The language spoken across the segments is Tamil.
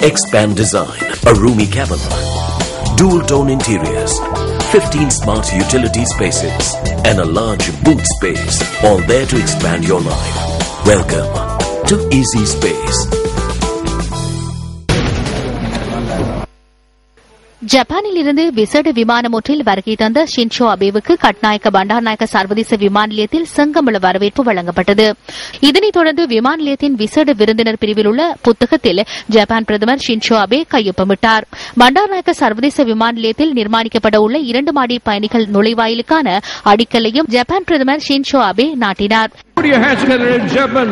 Expand Design, a roomy cabin, dual tone interiors, 15 smart utility spaces, and a large boot space, all there to expand your life. Welcome to Easy Space. ஜப்பானில் இருந்து விசேட விமானம் ஒன்றில் வருகை தந்த ஷின்சோ அபேவுக்கு கட்நாயக்க பண்டார்நாயக்க சர்வதேச விமான நிலையத்தில் செங்கமல வரவேற்பு வழங்கப்பட்டது. இதனைத் தொடர்ந்து விமான நிலையத்தின் விசேட விருந்தினர் பிரிவில் உள்ள புத்தகத்தில் ஜப்பான் பிரதமர் ஷின்சோ அபே கையொப்பமிட்டார். பண்டார்நாயக்க சர்வதேச விமான நிலையத்தில் நிர்மாணிக்கப்பட உள்ள 2 மாடி பயணிகள் நுழைவாயிலுக்கான அடிக்கல்லையும் ஜப்பான் பிரதமர் ஷின்சோ அபே நாட்டினார். In Japan,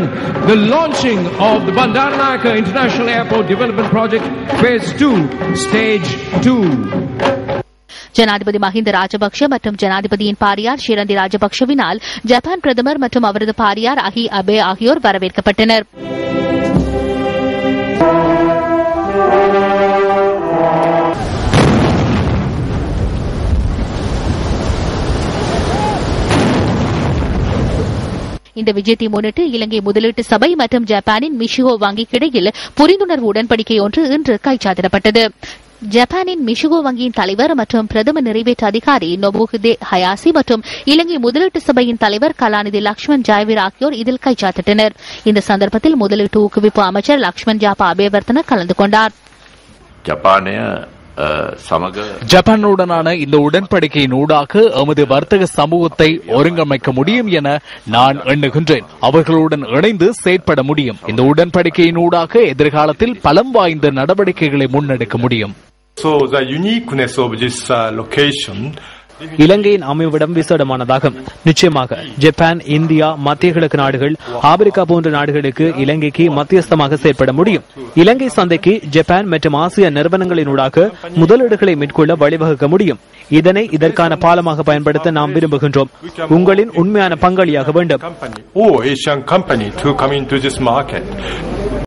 the launching of the Bandaranaike International Airport Development Project Phase 2, Stage 2. ஜனாதிபதி மஹிந்த ராஜபக்ஷ மற்றும் ஜனாதிபதியின் பாரியார் ஷிரந்தி ராஜபக்ஷவினால் ஜப்பான் பிரதமர் மற்றும் அவரது பாரியார் அஹி அபே ஆகியோர் வரவேற்கப்பட்டனர். இந்த விஜயத்தை முன்னிட்டு இலங்கை முதலீட்டு சபை மற்றும் ஜப்பானின் மிஷிகோ வங்கிக்கு இடையில் புரிந்துணர்வு உடன்படிக்கை ஒன்று இன்று கைச்சாத்திடப்பட்டது. ஜப்பானின் மிஷிகோ வங்கியின் தலைவர் மற்றும் பிரதம நிறைவேற்று அதிகாரி நொபுஹிதே ஹயாசி மற்றும் இலங்கை முதலீட்டு சபையின் தலைவர் கலாநிதி லக்ஷ்மண் ஜாயவீர் ஆகியோர் இதில் கைச்சாத்திட்டனர். இந்த சந்தர்ப்பத்தில் முதலீட்டு ஊக்குவிப்பு அமைச்சர் லக்ஷ்மண் ஜாபா அபேவர்த்தன கலந்து கொண்டார். ஜப்பானுடனான இந்த உடன்படிக்கையின் ஊடாக எமது வர்த்தக சமூகத்தை ஒருங்கமைக்க முடியும் என நான் எண்ணுகின்றேன். அவர்களுடன் இணைந்து செயற்பட முடியும். இந்த உடன்படிக்கையின் ஊடாக எதிர்காலத்தில் பலம் வாய்ந்த நடவடிக்கைகளை முன்னெடுக்க முடியும். இலங்கையின் அமைவிடம் விசேடமானதாகும். நிச்சயமாக ஜப்பான், இந்தியா, மத்திய கிழக்கு நாடுகள், ஆப்பிரிக்கா போன்ற நாடுகளுக்கு இலங்கைக்கு மத்தியஸ்தமாக செயற்பட முடியும். இலங்கை சந்தைக்கு ஜப்பான் மற்றும் ஆசிய நிறுவனங்களினூடாக முதலீடுகளை மேற்கொள்ள வழிவகுக்க முடியும். இதனை இதற்கான பாலமாக பயன்படுத்த நாம் விரும்புகின்றோம். உங்களின் உண்மையான பங்காளியாக வேண்டும்.